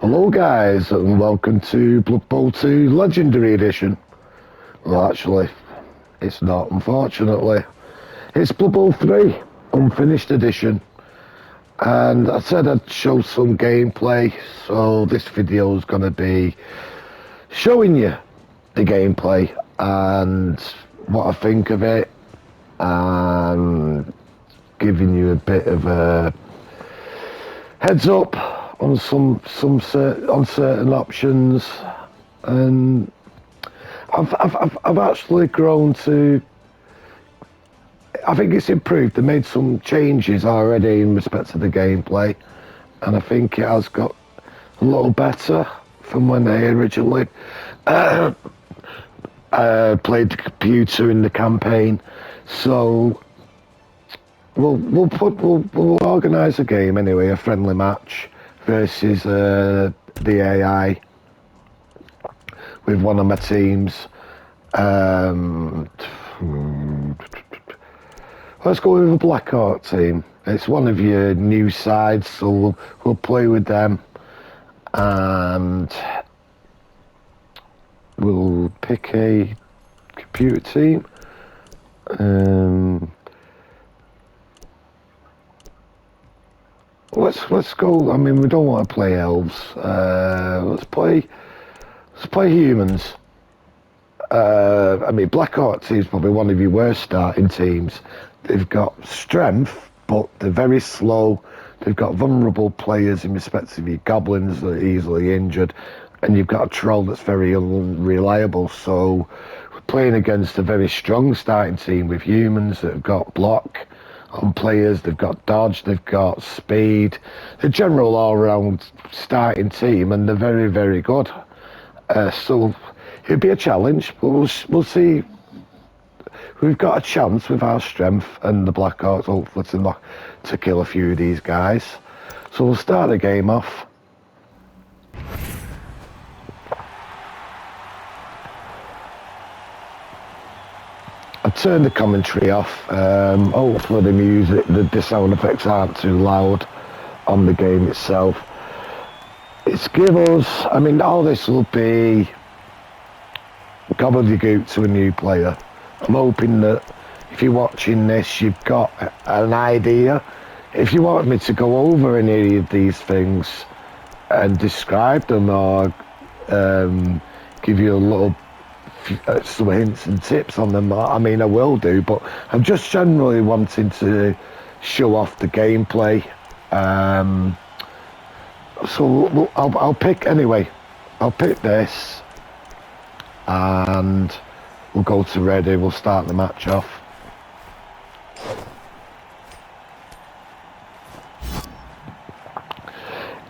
Hello guys and welcome to Blood Bowl 2 Legendary Edition. Well actually, it's not unfortunately. It's Blood Bowl 3 Unfinished Edition. And I said I'd show some gameplay, so this video is going to be showing you the gameplay and what I think of it and giving you a bit of a heads up on on certain options, and I've actually grown to. I think it's improved. They made some changes already in respect to the gameplay, and I think it has got a little better from when they originally played the computer in the campaign. So we'll organise a game anyway, a friendly match versus the AI with one of my teams. Let's go with the Blackheart team. It's one of your new sides, so we'll play with them, and we'll pick a computer team. Let's go. I mean, we don't want to play elves. Let's play humans. I mean, Blackheart team's probably one of your worst starting teams. They've got strength, but they're very slow. They've got vulnerable players in respect of your goblins that are easily injured, and you've got a troll that's very unreliable. So we're playing against a very strong starting team with humans that have got block on players, they've got dodge, they've got speed, the general all-round starting team, and they're very, very good. So it'll be a challenge, but we'll see. We've got a chance with our strength and the Blackhearts, hopefully, to kill a few of these guys. So we'll start the game off. I turned the commentary off. Hopefully the music, the sound effects aren't too loud on the game itself. It's give us, I mean, all this will be gobbledygook to a new player. I'm hoping that if you're watching this, you've got an idea. If you want me to go over any of these things and describe them, or give you a little some hints and tips on them, I mean, I will do, but I'm just generally wanting to show off the gameplay. So I'll pick anyway. I'll pick this, and we'll go to ready. We'll start the match off.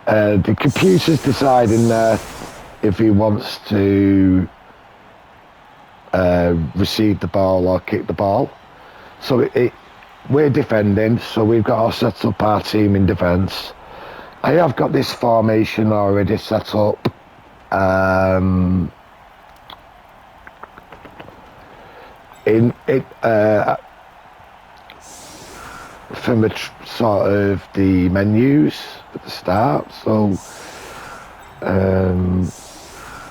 The computer's deciding there if he wants to receive the ball or kick the ball. So we're defending, so we've got to set up our team in defence. I have got this formation already set up. From sort of the menus at the start, so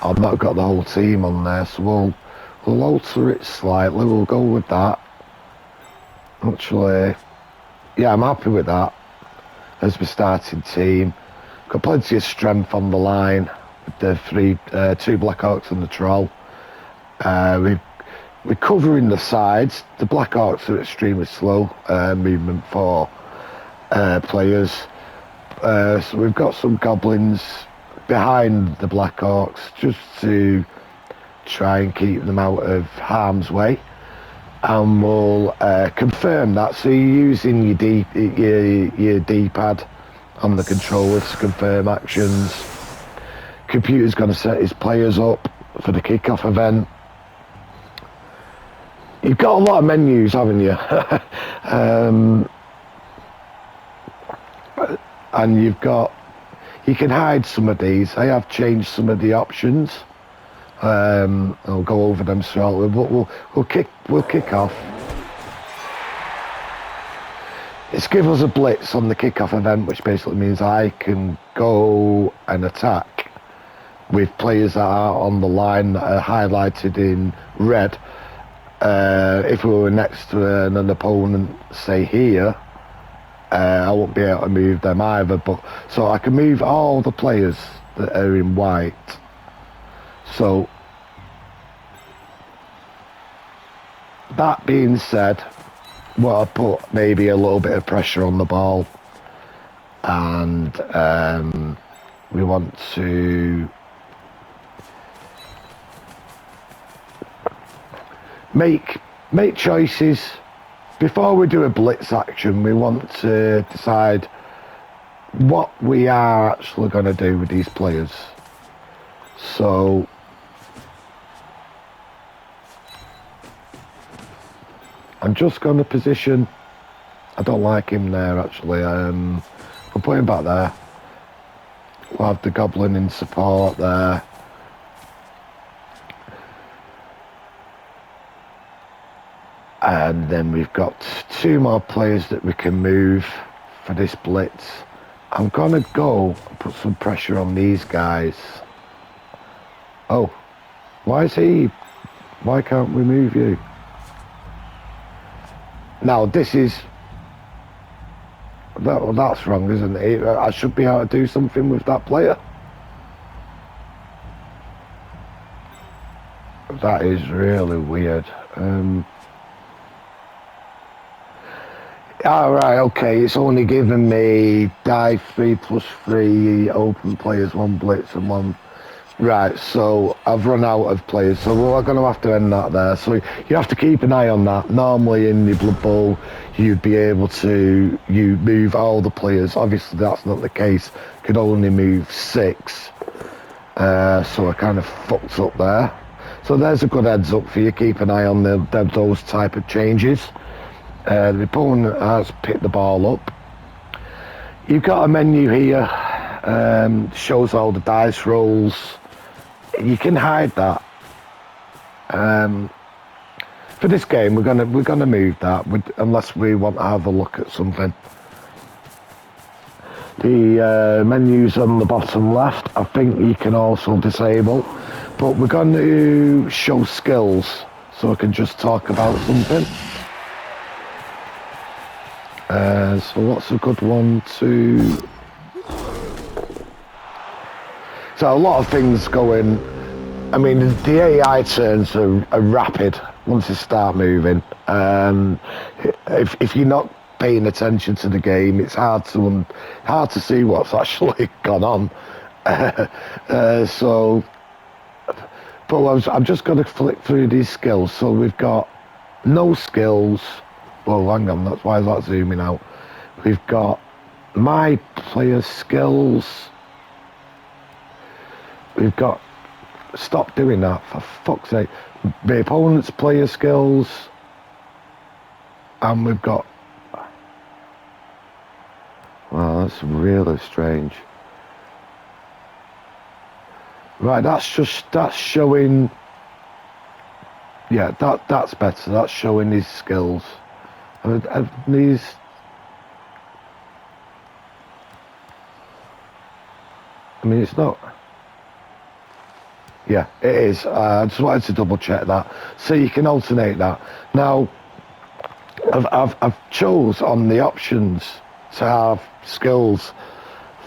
I've not got the whole team on there, so we'll alter it slightly. We'll go with that. Actually, yeah, I'm happy with that as the starting team. Got plenty of strength on the line with the two Blackhawks and the troll. We're covering the sides. The Blackhawks are extremely slow movement for players. So we've got some goblins behind the Blackhawks just to try and keep them out of harm's way. And we'll confirm that. So you're using your D-pad on the controllers to confirm actions. Computer's going to set his players up for the kickoff event. You've got a lot of menus, haven't you? And you can hide some of these. I have changed some of the options. I'll go over them shortly, but we'll kick off. It's give us a blitz on the kickoff event, which basically means I can go an attack with players that are on the line that are highlighted in red, if we were next to an opponent, say here, I won't be able to move them either. But so I can move all the players that are in white. So that being said, well, I put maybe a little bit of pressure on the ball, and we want to make choices. Before we do a blitz action, we want to decide what we are actually going to do with these players. So I'm just going to position. I don't like him there actually. I'll put him back there. We'll have the Goblin in support there. And then we've got 2 more players that we can move for this blitz. I'm gonna go and put some pressure on these guys. Oh, why can't we move you? Now this is, that's wrong, isn't it? I should be able to do something with that player. That is really weird. Alright, okay, it's only given me die 3+3, open players, 1 blitz and 1... Right, so I've run out of players, so we're going to have to end that there. So you have to keep an eye on that. Normally in the Blood Bowl, you'd be able to move all the players. Obviously that's not the case. Could only move 6. So I kind of fucked up there. So there's a good heads up for you. Keep an eye on those type of changes. The opponent has picked the ball up. You've got a menu here, shows all the dice rolls. You can hide that. For this game, we're gonna move that unless we want to have a look at something. The menus on the bottom left, I think you can also disable, but we're going to show skills, so I can just talk about something. So what's a good one to... So a lot of things going... I mean, the AI turns are rapid once you start moving. If you're not paying attention to the game, it's hard to see what's actually gone on. But I'm just going to flick through these skills. So we've got no skills. Well, hang on, that's why that's zooming out. We've got my player skills. We've got, stop doing that, for fuck's sake. The opponent's player skills. And we've got, wow, that's really strange. Right, that's showing, yeah, that's better. That's showing his skills. These, I mean, it's not, yeah, it is. I just wanted to double check that. So you can alternate that. Now, I've chose on the options to have skills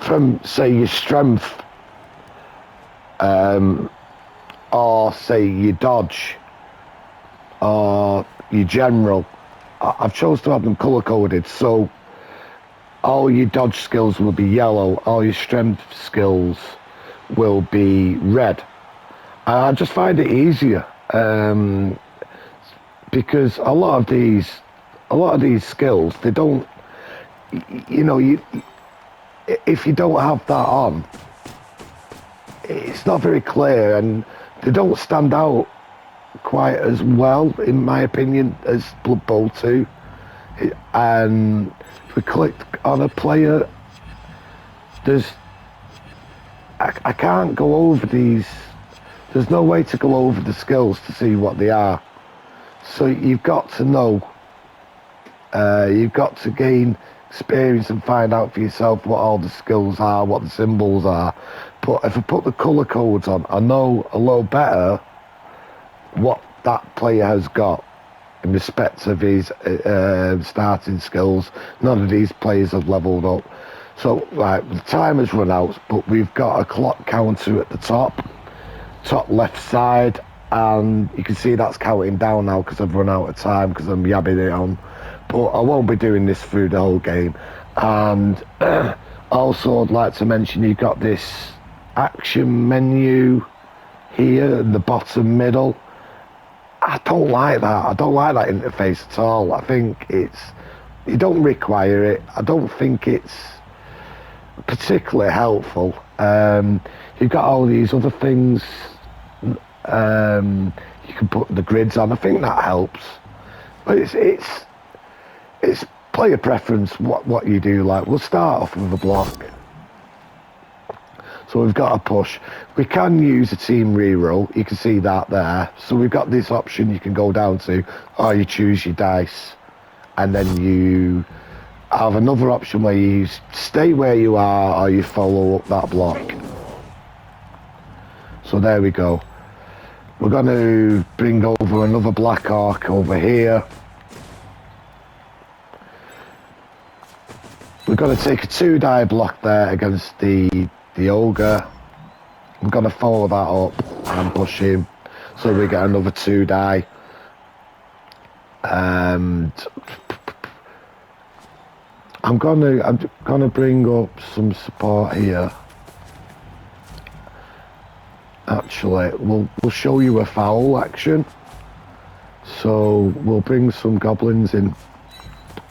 from, say, your strength, or say your dodge, or your general. I've chose to have them color coded, so all your dodge skills will be yellow, all your strength skills will be red. I just find it easier, because a lot of these skills, they don't, you know, if you don't have that on, it's not very clear, and they don't stand out quite as well, in my opinion, as Blood Bowl 2. And if we click on a player, I can't go over these. There's no way to go over the skills to see what they are. So you've got to know. You've got to gain experience and find out for yourself what all the skills are, what the symbols are. But if I put the colour codes on, I know a little better what that player has got in respect of his starting skills. None of these players have levelled up. So, right, the time has run out, but we've got a clock counter at the top left side, and you can see that's counting down now because I've run out of time because I'm yabbing it on. But I won't be doing this through the whole game. And also I'd like to mention you've got this action menu here in the bottom middle. I don't like that. I don't like that interface at all. I think you don't require it. I don't think it's particularly helpful. You've got all these other things. You can put the grids on. I think that helps. But it's player preference what you do. Like, we'll start off with a block. So we've got a push. We can use a team reroll. You can see that there. So we've got this option you can go down to, or you choose your dice, and then you have another option where you stay where you are or you follow up that block. So there we go. We're going to bring over another Black Orc over here. We're going to take a 2-die block there against the Ogre. I'm going to follow that up and push him so we get another 2-die. And I'm gonna bring up some support here. Actually, we'll show you a foul action. So we'll bring some goblins in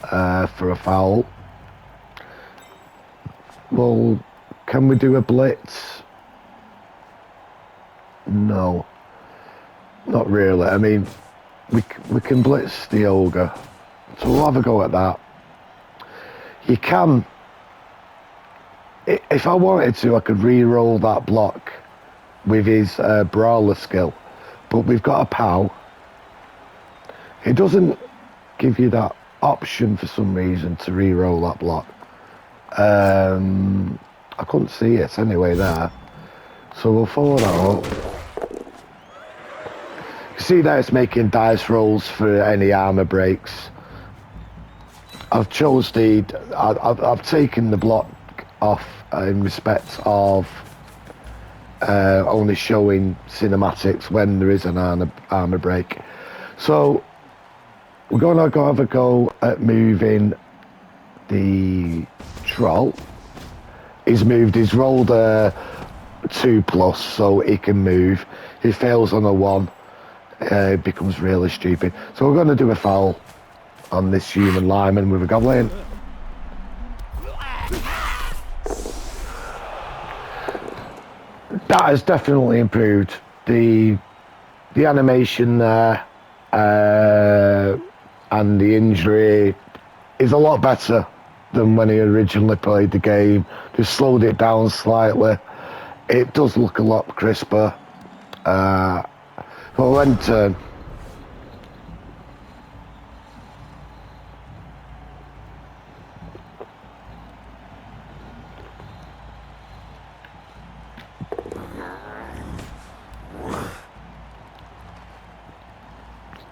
for a foul. Well, can we do a blitz? No, not really. I mean, we can blitz the Ogre, so we'll have a go at that. You can, if I wanted to, I could re-roll that block with his brawler skill, but we've got a POW. It doesn't give you that option for some reason to re-roll that block. I couldn't see it anyway there, so we'll follow that up. You see that it's making dice rolls for any armor breaks. I've taken the block off in respect of only showing cinematics when there is an armor break. So we're gonna go have a go at moving the troll. He's rolled a 2+, so he can move. He fails on a 1, it becomes really stupid. So we're gonna do a foul on this human lineman with a goblin. That has definitely improved. The animation there and the injury is a lot better than when he originally played the game. Just slowed it down slightly. It does look a lot crisper. We'll end turn.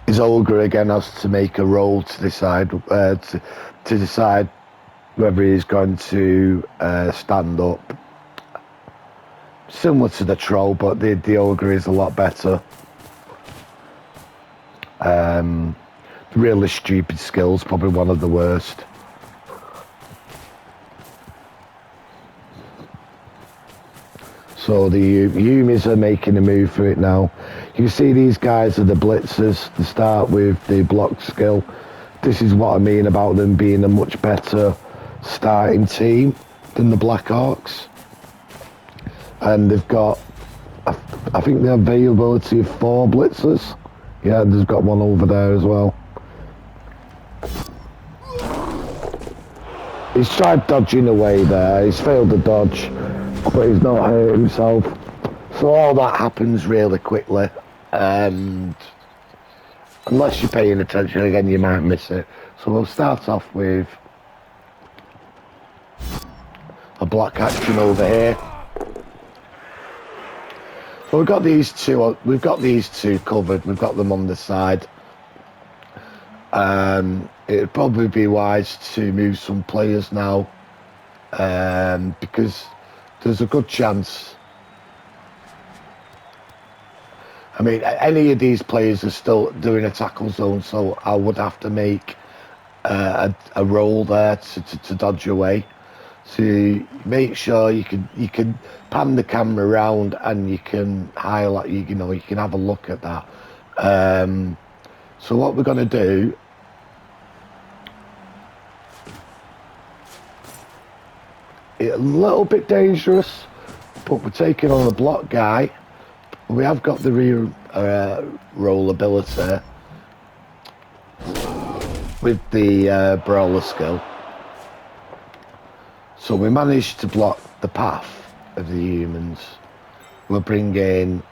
His Ogre again has to make a roll to decide whether he's going to stand up. Similar to the troll, but the Ogre is a lot better. Really stupid skills, probably one of the worst. So the Yumis are making a move for it now. You can see these guys are the blitzers to start with, the block skill. This is what I mean about them being a much better starting team than the Black Orcs. And they've got, I think the availability of 4 blitzers. Yeah, there's got one over there as well. He's tried dodging away there, he's failed to dodge, but he's not hurt himself. So all that happens really quickly, and unless you're paying attention again, you might miss it. So we'll start off with block action over here. Well, we've got these two. We've got these two covered. We've got them on the side. It'd probably be wise to move some players now, because there's a good chance. I mean, any of these players are still doing a tackle zone, so I would have to make a roll there to dodge away. So make sure you can pan the camera around and you can highlight. You can have a look at that. So what we're going to do. A little bit dangerous, but we're taking on a block guy. We have got the roll ability with the brawler skill, so we managed to block the path of the humans. We'll bring in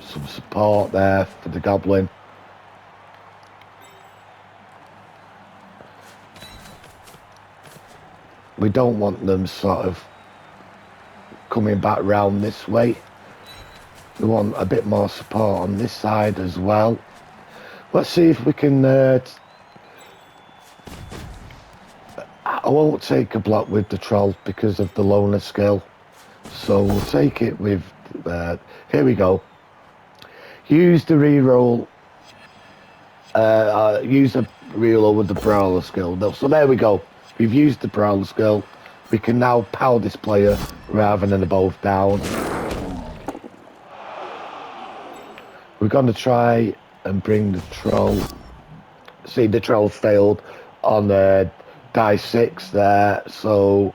some support there for the goblin. We don't want them sort of coming back round this way. We want a bit more support on this side as well. Let's see if we can... I won't take a block with the troll because of the loner skill. So we'll take it with... here we go. Use the reroll. Use a reroll with the brawler skill. So there we go. We've used the brawler skill. We can now power this player rather than both down. We're going to try and bring the troll. See, the troll failed on die 6 there. So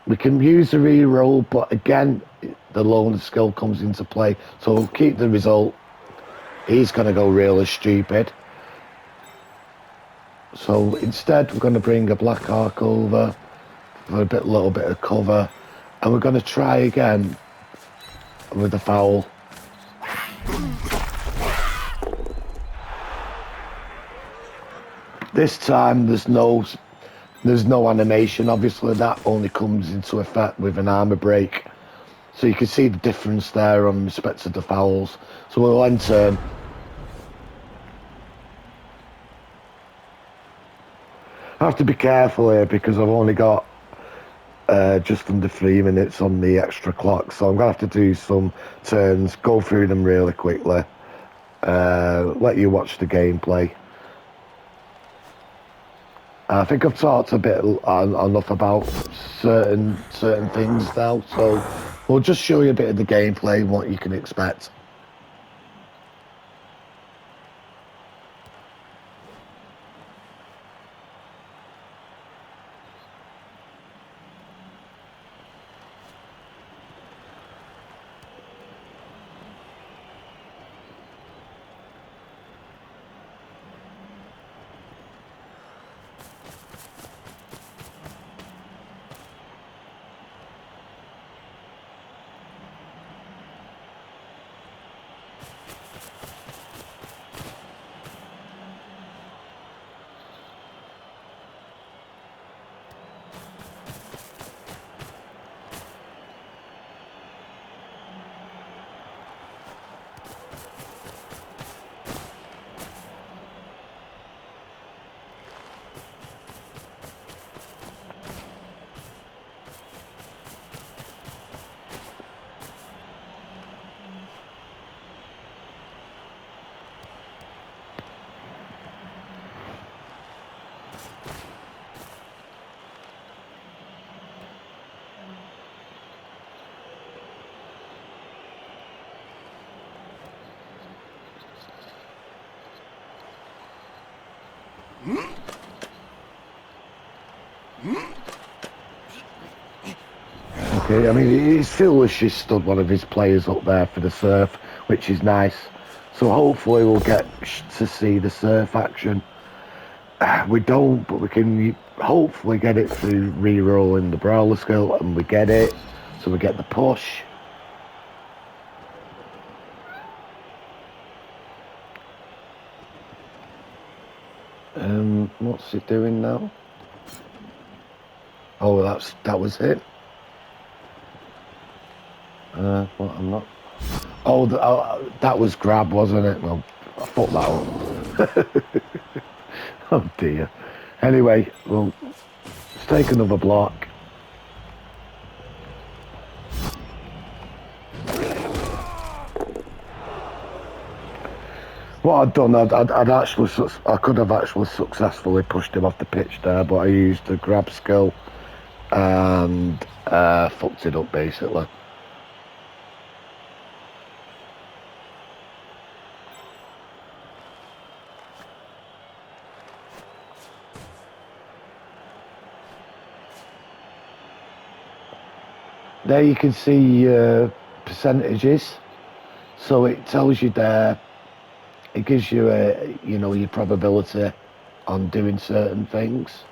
we can use the reroll, but again, the loner skill comes into play. So we'll keep the result. He's going to go really stupid. So instead, we're going to bring a Black Ark over for a little bit of cover, and we're going to try again with the foul. This time, there's no animation. Obviously, that only comes into effect with an armor break. So you can see the difference there on respect to the fouls. So we'll end turn. I have to be careful here because I've only got just under 3 minutes on the extra clock, so I'm going to have to do some turns, go through them really quickly, let you watch the gameplay. I think I've talked a bit enough about certain things now, so we'll just show you a bit of the gameplay and what you can expect. Okay, I mean, he's foolishly stood one of his players up there for the surf, which is nice. So hopefully we'll get to see the surf action. We don't, but we can hopefully get it through re-rolling the brawler skill, and we get it. So we get the push. What's it doing now? Oh, that was it. Well, I'm not. Oh, that was grab, wasn't it? Well, I fucked that up. Oh dear. Anyway, well, let's take another block. What I'd done, I could have actually successfully pushed him off the pitch there, but I used the grab skill and fucked it up basically. There you can see percentages, so it tells you there. It gives you your probability on doing certain things.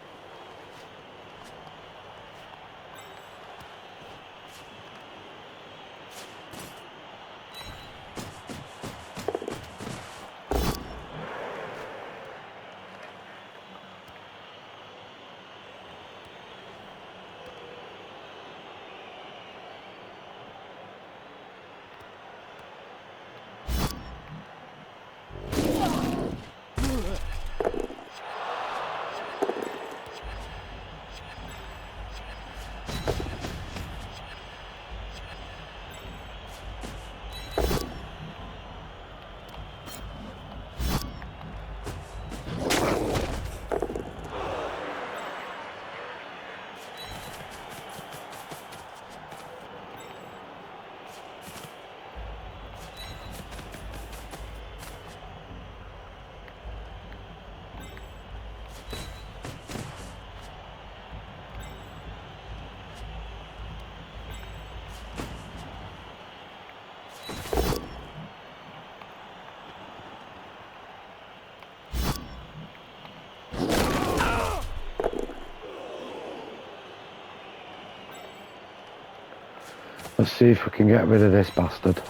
Let's see if we can get rid of this bastard.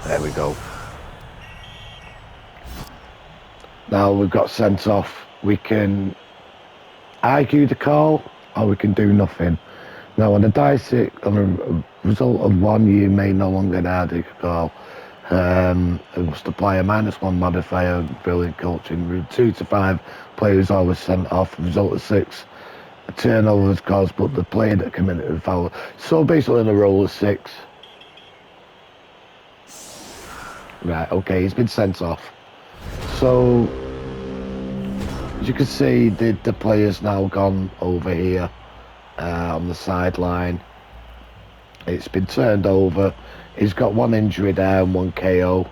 There we go. Now we've got sent off. We can argue the call or we can do nothing. Now on a dice, on a result of 1, you may no longer argue the call. It must apply a -1 modifier, brilliant coaching. Route 2 to 5, players always sent off. Result of 6, a turnover is caused, but the player that committed the foul. So basically in a roll of 6. Right, okay, he's been sent off. So, as you can see, the player's now gone over here on the sideline. It's been turned over. He's got 1 injury there and 1 KO.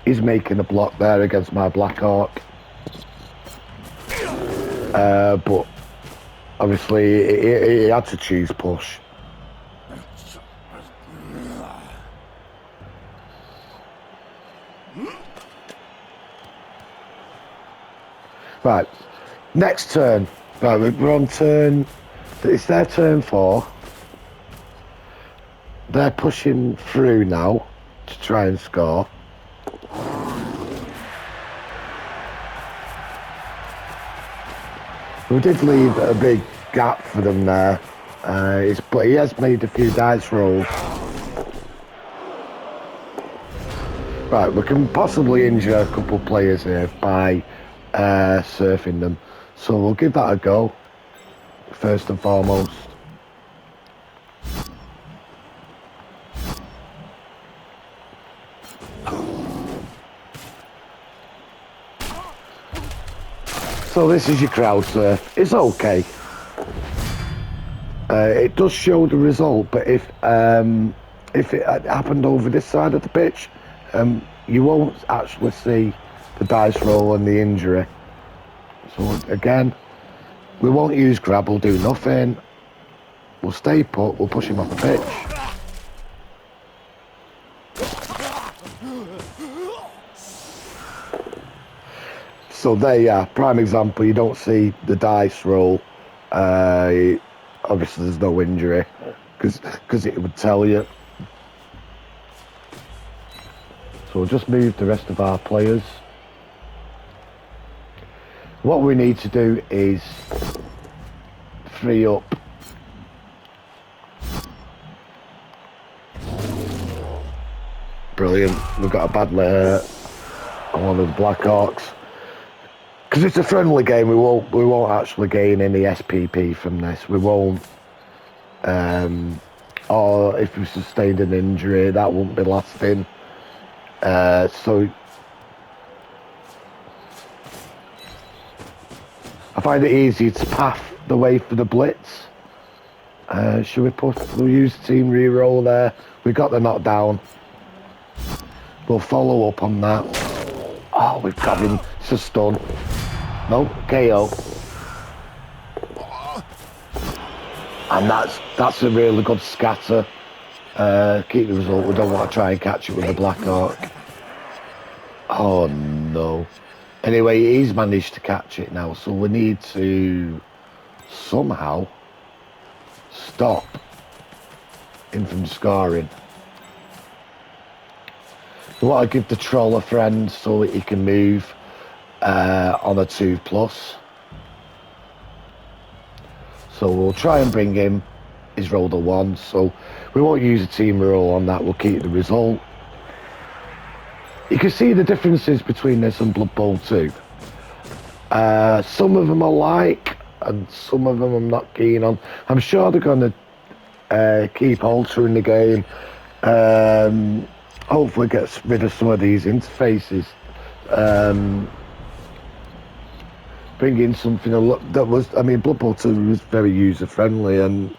He's making a block there against my Black Hawk. But obviously he had to choose push. Right, next turn. Right, we're on turn. It's their turn 4. They're pushing through now to try and score. We did leave a big gap for them there, but he has made a few dice rolls. Right, we can possibly injure a couple of players here by surfing them, so we'll give that a go first and foremost. So this is your crowd surf. It's okay. It does show the result, but if it had happened over this side of the pitch, you won't actually see the dice roll and the injury. So again, we won't use grab, we'll do nothing. We'll stay put, we'll push him off the pitch. So there you are, prime example. You don't see the dice roll. Obviously, there's no injury because it would tell you. So we'll just move the rest of our players. What we need to do is free up brilliant. We've got a bad layer on one of the Blackhawks. Because it's a friendly game, we won't actually gain any SPP from this. We won't. Or if we sustained an injury, that won't be lasting. So I find it easy to path the way for the blitz. Should we'll use team reroll there. We got the knockdown. We'll follow up on that. Oh, we've got him. It's a stun. No, KO. And that's a really good scatter. Keep the result. We don't want to try and catch it with the Blackhawk. Oh no. Anyway, he's managed to catch it now, so we need to somehow stop him from scoring. We want to give the troll a friend so that he can move on a 2+. So we'll try and bring him. He's rolled a 1, so we won't use a team roll on that. We'll keep the result. You can see the differences between this and Blood Bowl 2. Some of them I like, and some of them I'm not keen on. I'm sure they're going to keep altering the game. Hopefully get rid of some of these interfaces. Bring in something that was, I mean, Blood Bowl 2 was very user friendly and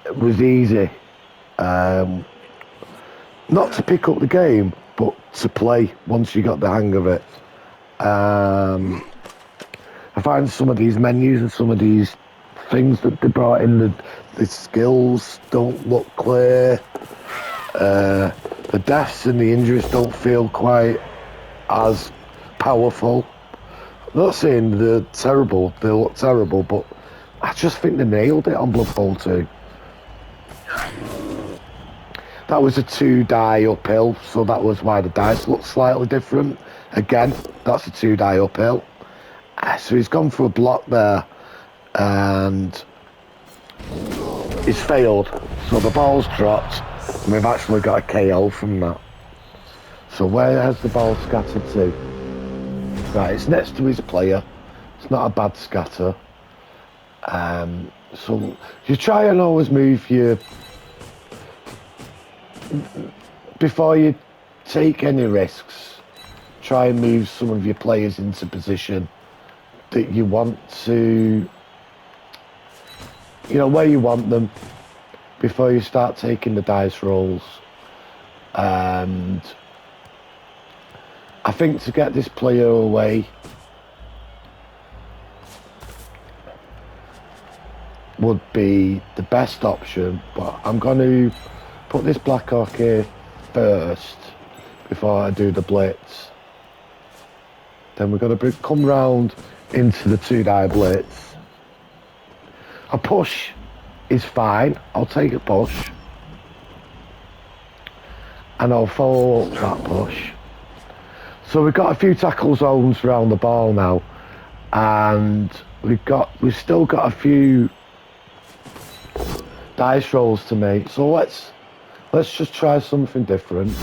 it was easy. Not to pick up the game, but to play once you got the hang of it. I find some of these menus and some of these things that they brought in, the skills don't look clear. The deaths and the injuries don't feel quite as powerful. I'm not saying they're terrible, they look terrible, but I just think they nailed it on Blood Bowl 2. That was a 2-die uphill, so that was why the dice looked slightly different. Again, that's a 2-die uphill. So he's gone for a block there, and he's failed. So the ball's dropped, and we've actually got a KO from that. So where has the ball scattered to? Right, it's next to his player. It's not a bad scatter. So you try and always move your... Before you take any risks, try and move some of your players into position that you want to, you know, where you want them before you start taking the dice rolls. And I think to get this player away would be the best option, but I'm going to put this Blackhawk here first before I do the blitz. Then we're going to come round into the 2-die blitz. A push is fine. I'll take a push. And I'll follow up that push. So we've got a few tackle zones around the ball now. And we've still got a few dice rolls to make. So let's just try something different.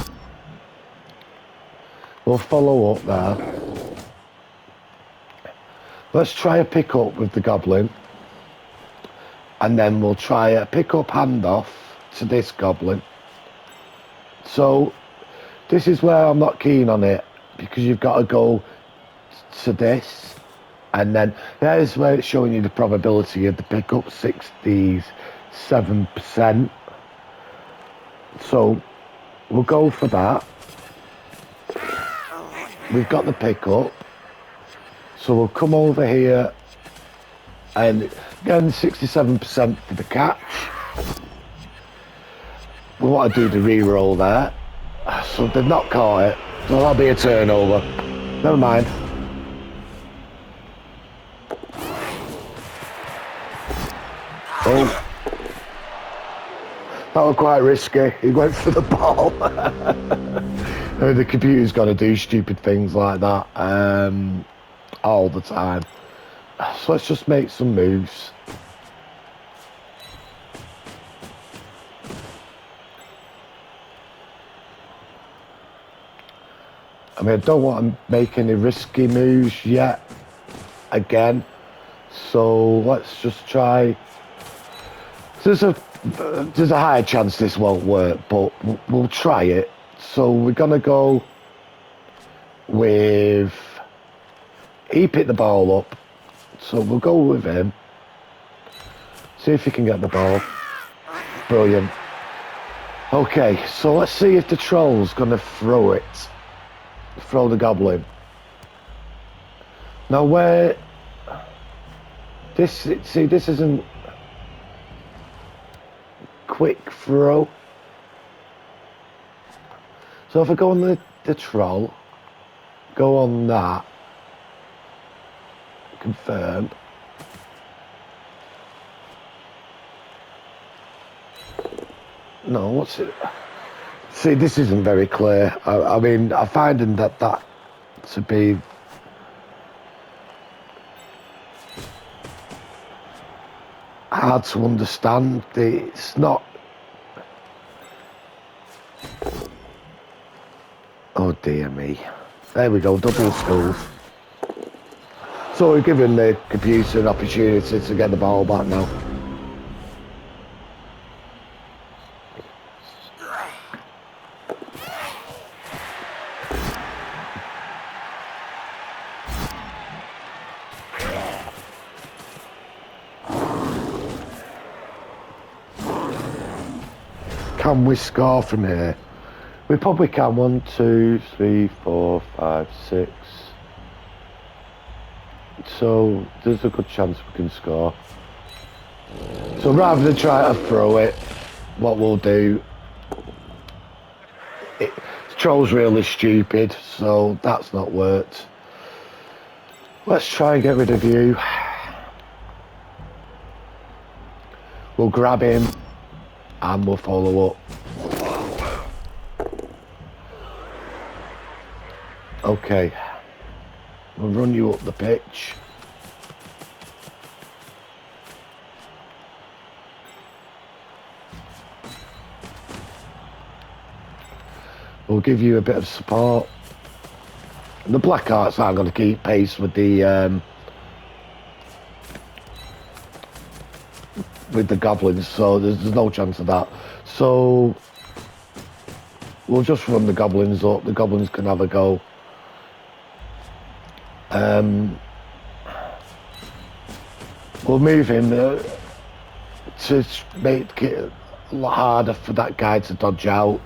We'll follow up there. Let's try a pick up with the Goblin. And then we'll try a pick up handoff to this Goblin. So this is where I'm not keen on it, because you've got to go to this. And then there's where it's showing you the probability of the pick up, 67%. So we'll go for that. We've got the pick up. So we'll come over here and again 67% for the catch. We want to do the re-roll there. So they've not caught it. So that'll be a turnover. Never mind. Oh. That was quite risky. He went for the ball. The computer's got to do stupid things like that all the time. So let's just make some moves. I mean, I don't want to make any risky moves yet, again. So let's just try. There's a higher chance this won't work, but we'll try it. So we're gonna go with. He picked the ball up, so we'll go with him. See if he can get the ball. Brilliant. Okay, so let's see if the troll's gonna throw it. Throw the goblin. Now where this isn't quick throw. So if I go on the troll, go on that, confirm. No, what's it? See, this isn't very clear. I mean, I'm finding that to be hard to understand. It's not. Oh dear me. There we go, double schools. So we're giving the computer an opportunity to get the ball back now. Can we score from here? We probably can. 1, 2, 3, 4, 5, 6. So there's a good chance we can score. So rather than try to throw it, what we'll do. Troll's really stupid, so that's not worked. Let's try and get rid of you. We'll grab him and we'll follow up. Okay, we'll run you up the pitch. We'll give you a bit of support. The Black Arts aren't going to keep pace with the goblins, so there's no chance of that. So we'll just run the goblins up. The goblins can have a go. We'll move him to make it a lot harder for that guy to dodge out.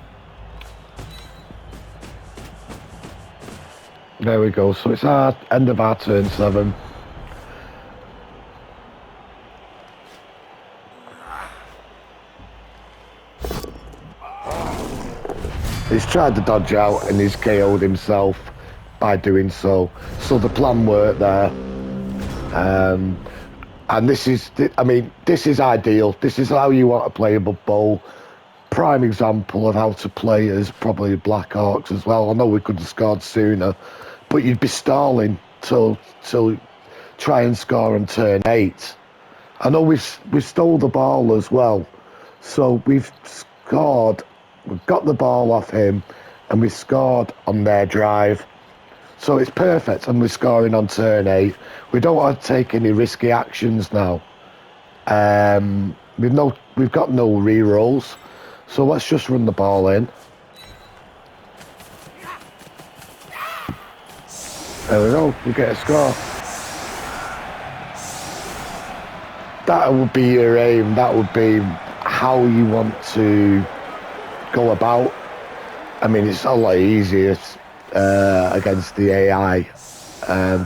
There we go. So it's our end of our turn 7. He's tried to dodge out and he's KO'd himself by doing so. So the plan worked there. And this is, I mean, this is ideal. This is how you want to play a Blood Bowl. Prime example of how to play as probably Black Orcs as well. I know we could have scored sooner, but you'd be stalling till try and score on turn 8. I know we stole the ball as well. So we've scored, we've got the ball off him, and we scored on their drive. So it's perfect, and we're scoring on turn 8. We don't want to take any risky actions now. We've got no re-rolls, so let's just run the ball in. There we go, we get a score. That would be your aim, that would be how you want to go about. I mean, it's a lot easier against the AI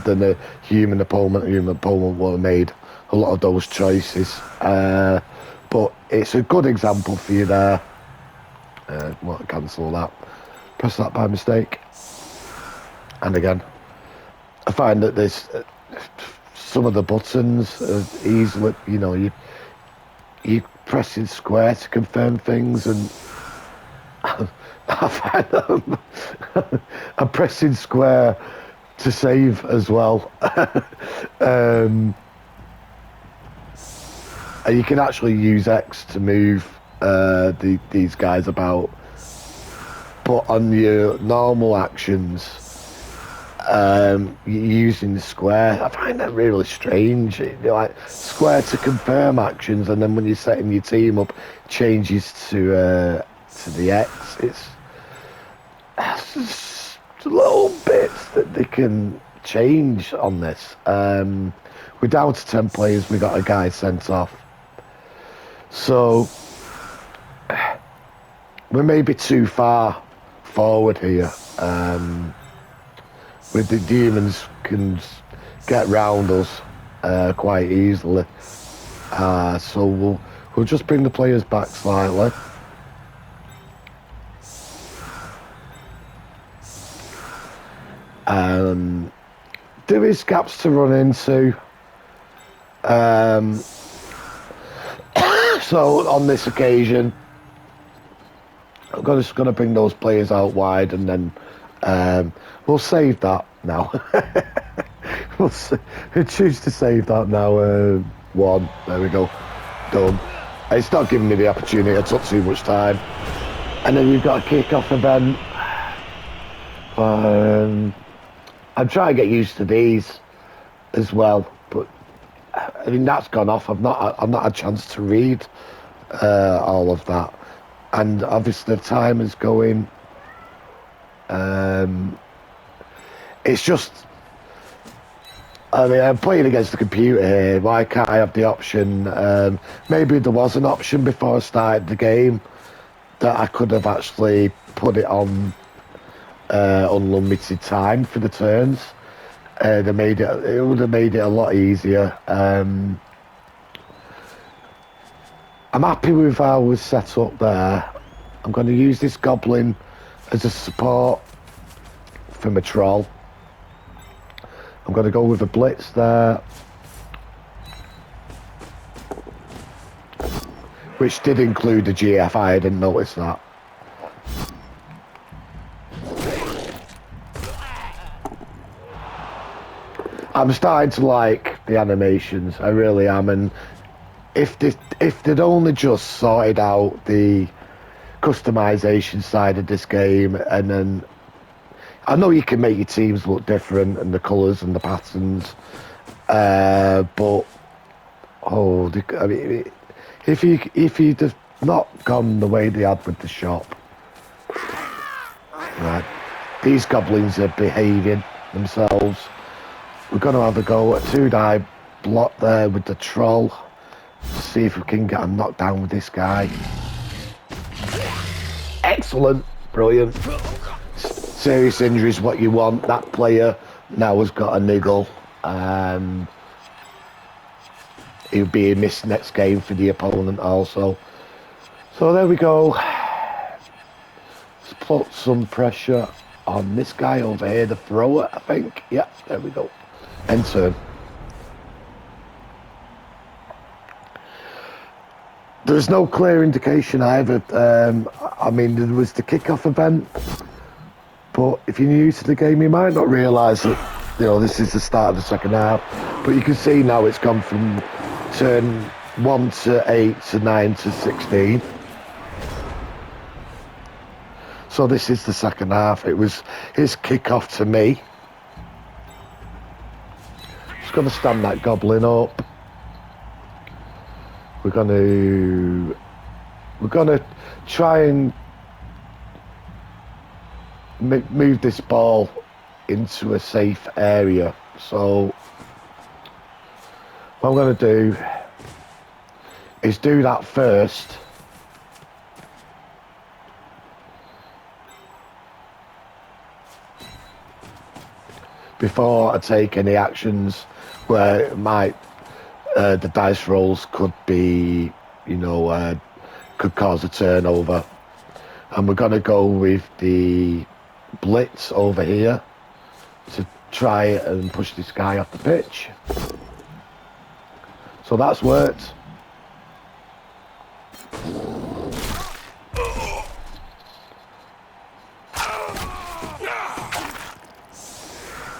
than a human opponent. A human opponent would have made a lot of those choices. But it's a good example for you there. I want to cancel that. Press that by mistake. And again, I find that there's some of the buttons are easily, you know, you pressing square to confirm things, and I find I'm pressing square to save as well. And you can actually use X to move these guys about, but on your normal actions, you're using the square. I find that really strange. Like square to confirm actions, and then when you're setting your team up, changes to the X. It's just little bits that they can change on this. We're down to 10 players. We got a guy sent off, so we may be too far forward here. With the demons can get round us quite easily, so we'll just bring the players back slightly. There is gaps to run into. So on this occasion, I'm just going to bring those players out wide, and then we'll save that now. we'll choose to save that now. One, there we go, done. It's not giving me the opportunity. I took too much time. And then you've got a kick-off event. I'm trying to get used to these as well, but I mean that's gone off. I've not had a chance to read all of that, and obviously the time is going. It's just, I mean, I'm playing against the computer here. Why can't I have the option? Maybe there was an option before I started the game that I could have actually put it on unlimited time for the turns. It would have made it a lot easier. I'm happy with how we're set up there. I'm going to use this goblin as a support for my troll. I'm going to go with a blitz there, which did include the GFI. I didn't notice that. I'm starting to like the animations, I really am, and if they'd only just sorted out the customization side of this game, and then I know you can make your teams look different and the colours and the patterns, but I mean, if you'd have not gone the way they had with the shop, right? These goblins are behaving themselves. We're going to have a go at 2-die block there with the troll. See if we can get a knockdown with this guy. Excellent. Brilliant. Serious injury is what you want. That player now has got a niggle. He'll be a miss next game for the opponent also. So there we go. Let's put some pressure on this guy over here, the thrower, I think. Yeah, there we go. End turn. There's no clear indication either. I mean, there was the kick-off event, but if you're new to the game, you might not realise that, you know, this is the start of the second half. But you can see now it's gone from turn 1 to 8 to 9 to 16. So this is the second half. It was his kick-off to me. Just going to stand that goblin up. We're going to try and move this ball into a safe area. So what I'm going to do is do that first. Before I take any actions where it might, the dice rolls could be, you know, could cause a turnover. And we're going to go with the blitz over here to try and push this guy off the pitch. So that's worked.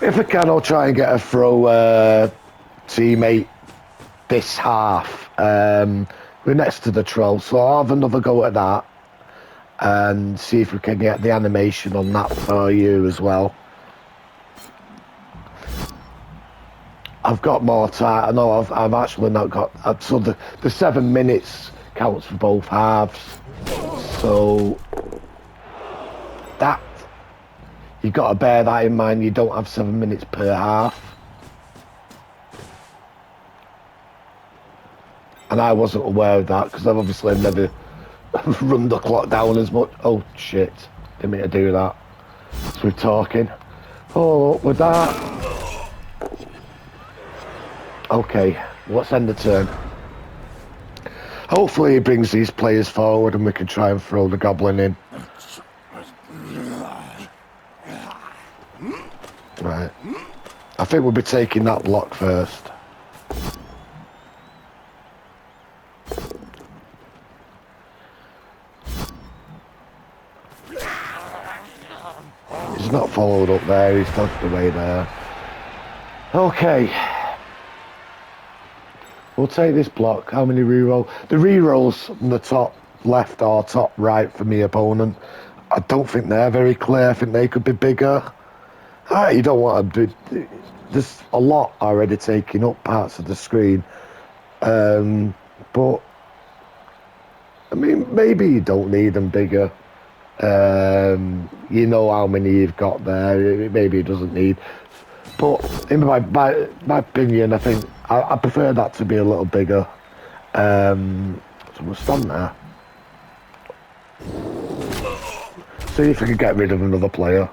If I can, I'll try and get a throw teammate this half. We're next to the troll, so I'll have another go at that and see if we can get the animation on that for you as well. I've got more time. I know I've actually not got. So the 7 minutes counts for both halves. So that you've got to bear that in mind. You don't have 7 minutes per half. And I wasn't aware of that because I've obviously never run the clock down as much. Oh shit! Didn't mean to do that. So we're talking. Oh, up with that. Okay, let's end the turn. Hopefully he brings these players forward and we can try and throw the goblin in. Right. I think we'll be taking that block first. He's not followed up there, he's dodged away there. Okay. We'll take this block. How many reroll? The rerolls on the top left or top right for me opponent. I don't think they're very clear. I think they could be bigger. You don't want to do... There's a lot already taking up parts of the screen. But, I mean, maybe you don't need them bigger. You know how many you've got there. Maybe it doesn't need... But in my opinion, I think I prefer that to be a little bigger. So we'll stand there. See if we can get rid of another player.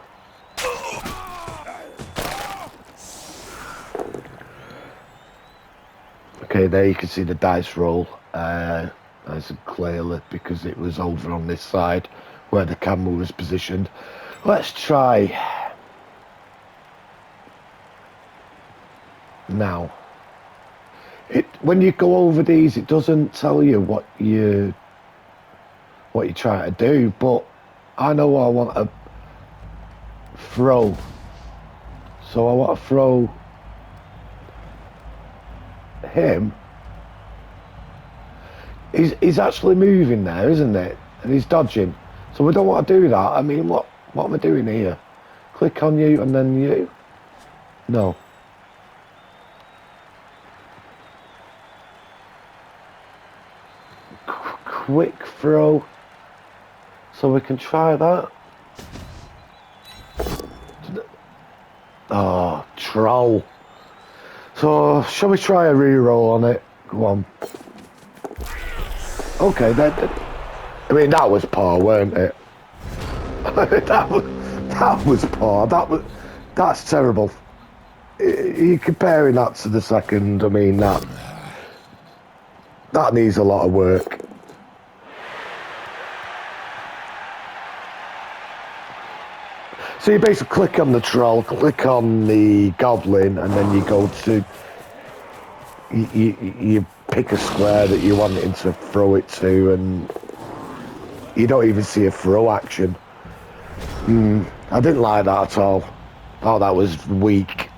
Okay, there you can see the dice roll nice and clearly because it was over on this side where the camera was positioned. Let's try. Now, when you go over these, it doesn't tell you what you're trying to do, but I know I want to throw. So I want to throw him. He's actually moving there, isn't it? And he's dodging. So we don't want to do that. I mean, what am I doing here? Click on you and then you? No. Quick throw, so we can try that. Oh, troll. So, shall we try a reroll on it? Go on. Okay, I mean, that was poor, weren't it? that was poor. That's terrible. You're comparing that to the second. I mean, that needs a lot of work. So you basically click on the troll, click on the goblin, and then you go to... You pick a square that you want him to throw it to, and you don't even see a throw action. I didn't like that at all. Oh, that was weak.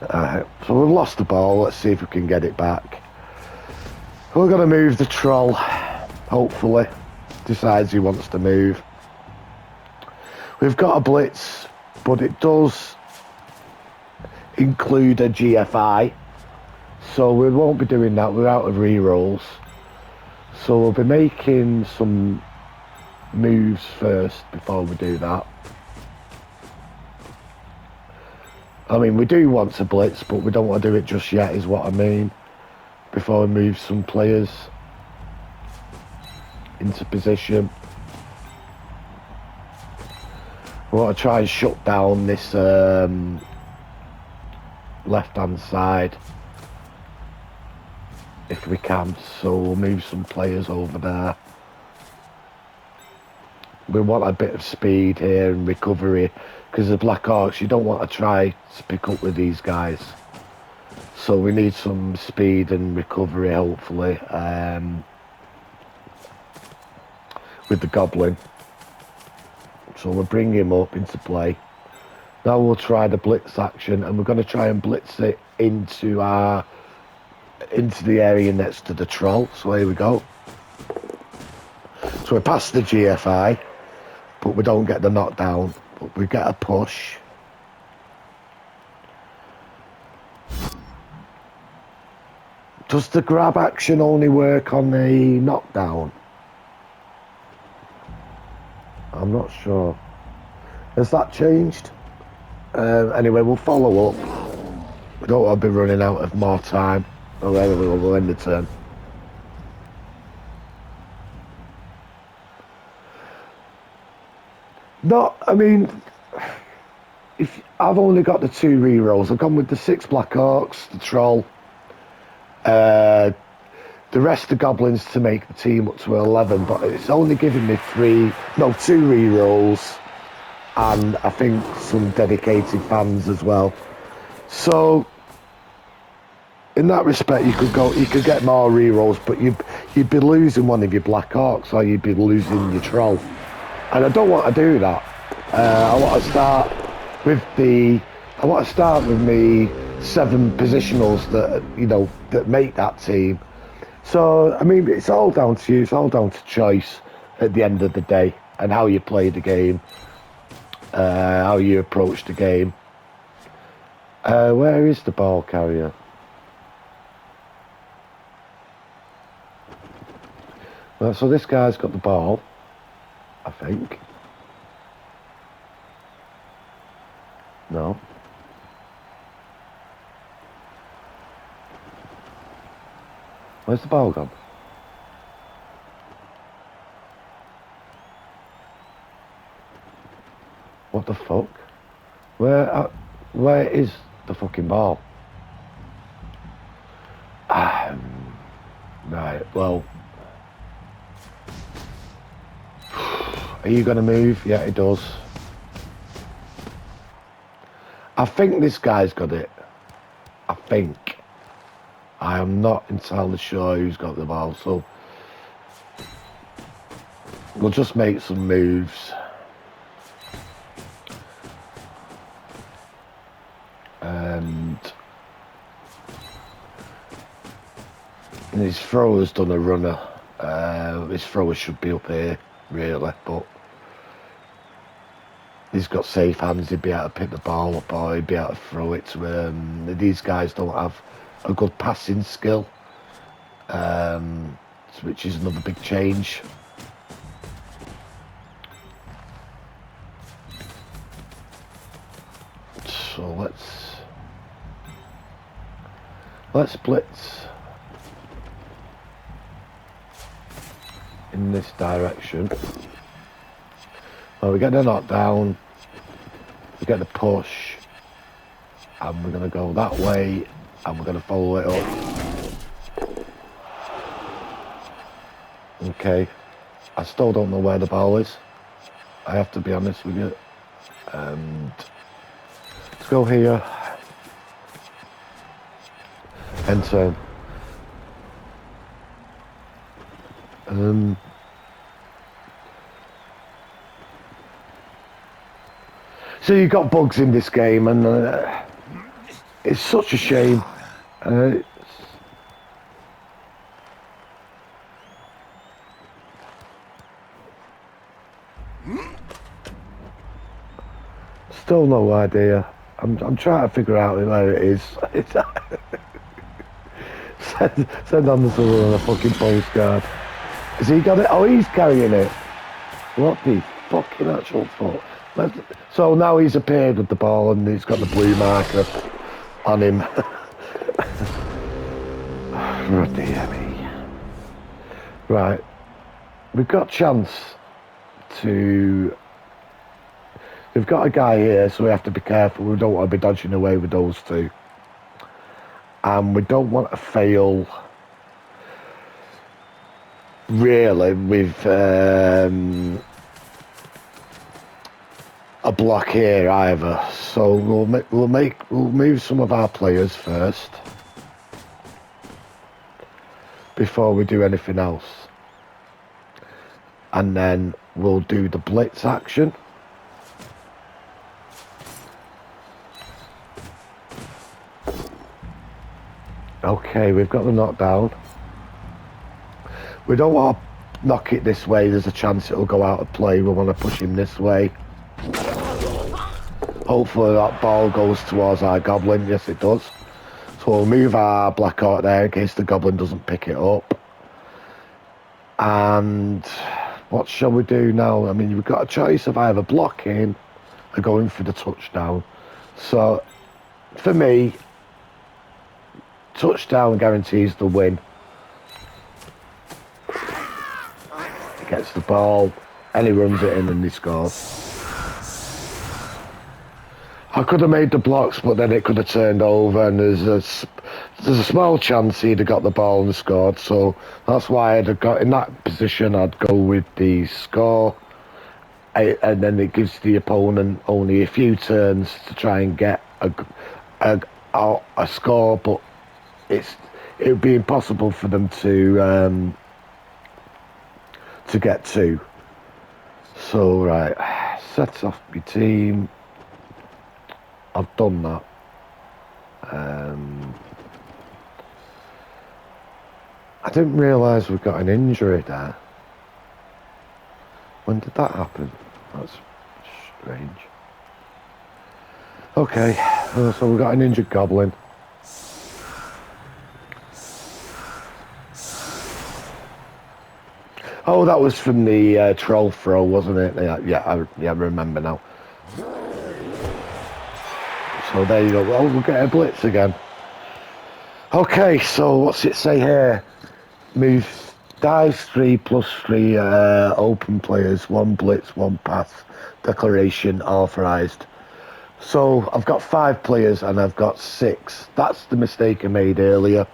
So we've lost the ball. Let's see if we can get it back. We're going to move the troll, hopefully. Decides he wants to move. We've got a blitz, but it does include a GFI, so we won't be doing that. We're out of rerolls, so we'll be making some moves first before we do that. I mean, we do want to blitz, but we don't want to do it just yet, is what I mean, before we move some players into position. We want to try and shut down this left-hand side if we can, so we'll move some players over there. We want a bit of speed here and recovery, because the Black Orcs, you don't want to try to pick up with these guys. So we need some speed and recovery, hopefully, with the Goblin. So we'll bring him up into play. Now we'll try the blitz action, and we're going to try and blitz it into the area next to the troll. So here we go. So we're past the GFI, but we don't get the knockdown, but we get a push. Does the grab action only work on the knockdown? I'm not sure. Has that changed? Anyway, we'll follow up. We don't want to be running out of more time. Or anyway, we'll end the turn. No, I mean, if I've only got the 2 rerolls. I've gone with the 6 Black Orcs, the Troll, the rest of goblins to make the team up to 11, but it's only giving me 2 rerolls, and I think some dedicated fans as well. So in that respect, you could get more rerolls, but you'd be losing one of your Black Orcs, or you'd be losing your Troll, and I don't want to do that. I want to start with me 7 positionals that make that team. So I mean, it's all down to you. It's all down to choice at the end of the day, and how you play the game, how you approach the game. Where is the ball carrier? Well, so this guy's got the ball, I think. No. Where's the ball gone? What the fuck? Where is the fucking ball? Right, well. Are you going to move? Yeah, it does. I think this guy's got it. I think. I am not entirely sure who's got the ball, so we'll just make some moves. And his thrower's done a runner. His thrower should be up here, really, but he's got safe hands. He'd be able to pick the ball up, or he'd be able to throw it to him. These guys don't have a good passing skill, which is another big change. So let's blitz in this direction. Well, we get the knockdown, we get the push, and we're going to go that way, and we're going to follow it up. Okay, I still don't know where the ball is. I have to be honest with you. And let's go here. End turn. So you've got bugs in this game, and it's such a shame. Still no idea. I'm trying to figure out where it is. Send on the someone on a fucking postcard. Has he got it? Oh, he's carrying it. What the fucking actual fuck? So now he's appeared with the ball, and he's got the blue marker on him. Oh dear me. Right, we've got chance to. We've got a guy here, so we have to be careful. We don't want to be dodging away with those 2. And we don't want to fail, really, with a block here either. So we'll move some of our players first before we do anything else, and then we'll do the blitz action. Okay, we've got the knockdown. We don't want to knock it this way. There's a chance it'll go out of play. We want to push him this way. Hopefully that ball goes towards our goblin. Yes, it does. So we'll move our Black Orc there in case the goblin doesn't pick it up. And what shall we do now? I mean, we've got a choice of either blocking or going for the touchdown. So for me, touchdown guarantees the win. He gets the ball and he runs it in and he scores. I could have made the blocks, but then it could have turned over, and there's a small chance he'd have got the ball and scored. So that's why I'd have got in that position. I'd go with the score, and then it gives the opponent only a few turns to try and get a score. But it would be impossible for them to get two. So right, set off my team. I've done that. I didn't realise we got an injury there. When did that happen? That's strange. Okay, so we've got an injured goblin. Oh, that was from the troll throw, wasn't it? Yeah, I remember now. So there you go. Well, we'll get a blitz again. Okay, so what's it say here? Move dice 3 plus 3 open players, 1 blitz, 1 pass, declaration authorised. So I've got 5 players and I've got 6. That's the mistake I made earlier.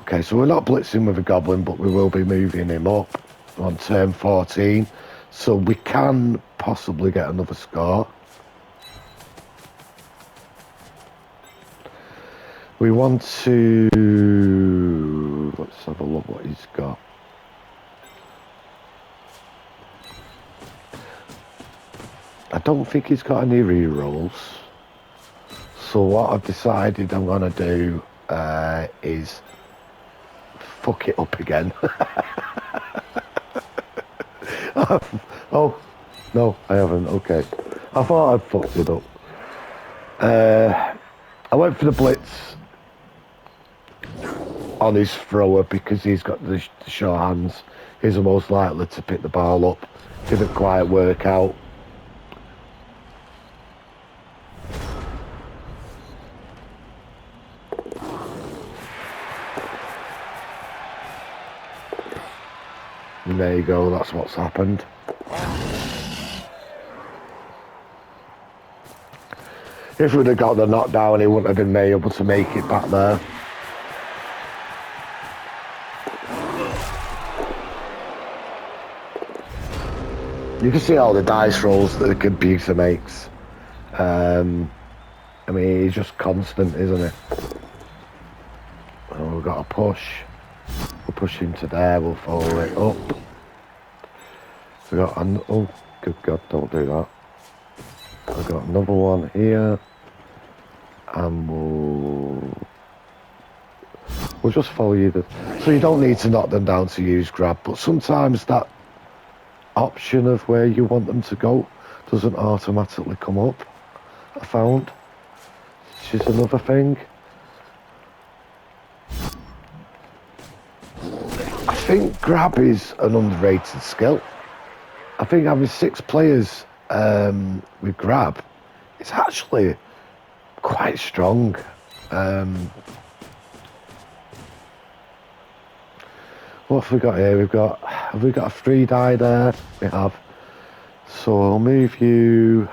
Okay, so we're not blitzing with a goblin, but we will be moving him up on turn 14. So we can possibly get another score. We want to... Let's have a look what he's got. I don't think he's got any rerolls. So what I've decided I'm going to do is fuck it up again. Oh, no, I haven't. Okay. I thought I'd fucked it up. I went for the blitz on his thrower because he's got the short hands. He's the most likely to pick the ball up. Didn't quite work out. And there you go, that's what's happened. If we'd have got the knockdown, he wouldn't have been able to make it back there. You can see all the dice rolls that the computer makes. I mean, he's just constant, isn't it? Oh, we've got a push. We'll push him to there, we'll follow it up. We got an... Oh, good God, don't do that. I've got another one here. And we'll just follow you. So you don't need to knock them down to use grab, but sometimes that option of where you want them to go doesn't automatically come up, I found, which is another thing. I think grab is an underrated skill. I think having 6 players with grab is actually quite strong. What have we got here? Have we got a 3 die there? We have. So I'll move you.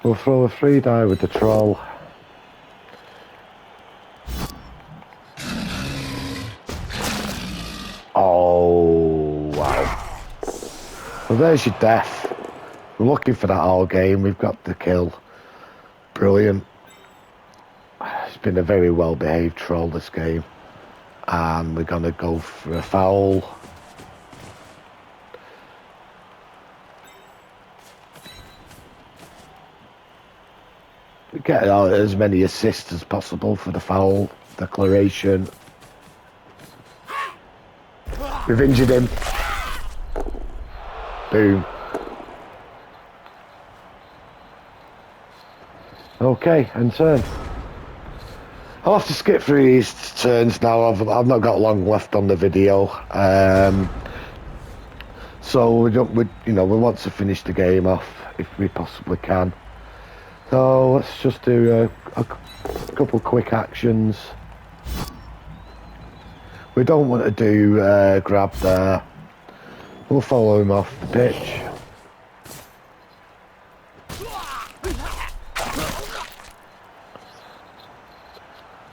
We'll throw a 3 die with the troll. Oh, wow. Well, there's your death. We're looking for that all game. We've got the kill. Brilliant. It's been a very well behaved troll this game. And we're going to go for a foul. get as many assists as possible for the foul declaration. We've injured him. Boom. Okay, and turn. I'll have to skip through these turns now. I've not got long left on the video. So we want to finish the game off if we possibly can. So let's just do a couple quick actions. We don't want to do grab there. We'll follow him off the pitch.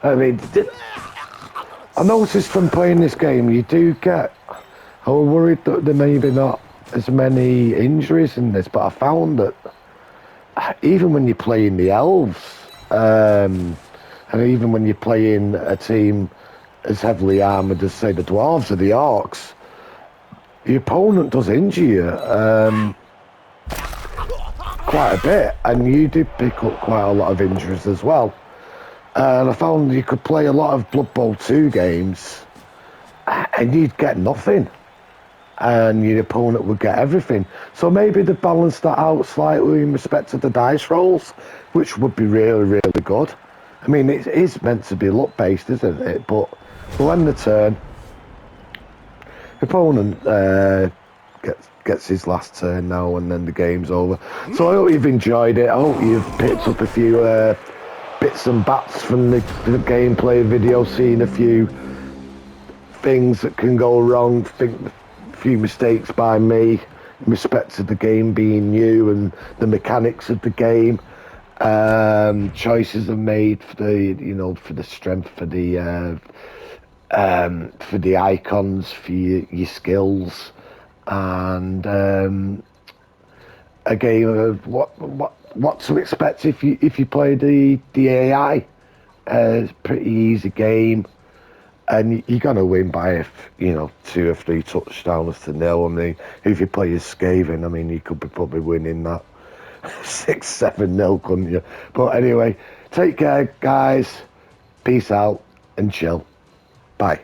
I mean, I noticed from playing this game, you do get. I was worried that there may be not as many injuries in this, but I found that even when you're playing the Elves, and even when you're playing a team as heavily armoured as, say, the Dwarves or the Orcs, the opponent does injure you quite a bit, and you do pick up quite a lot of injuries as well. And I found you could play a lot of Blood Bowl 2 games and you'd get nothing. And your opponent would get everything. So maybe they balanced that out slightly in respect to the dice rolls, which would be really, really good. I mean, it is meant to be luck-based, isn't it? But we'll end the turn. The opponent gets his last turn now, and then the game's over. So I hope you've enjoyed it. I hope you've picked up a few bits and bats from the gameplay video, seeing a few things that can go wrong, a few mistakes by me in respect to the game being new and the mechanics of the game. Choices are made for the strength, for the icons, for your skills, and a game of what to expect if you play the AI. It's a pretty easy game, and you're gonna win by 2 or 3 touchdowns to nil. I mean, if you play as Skaven, I mean, you could be probably winning that 6-7-0, couldn't you? But anyway, take care, guys. Peace out and chill. Bye.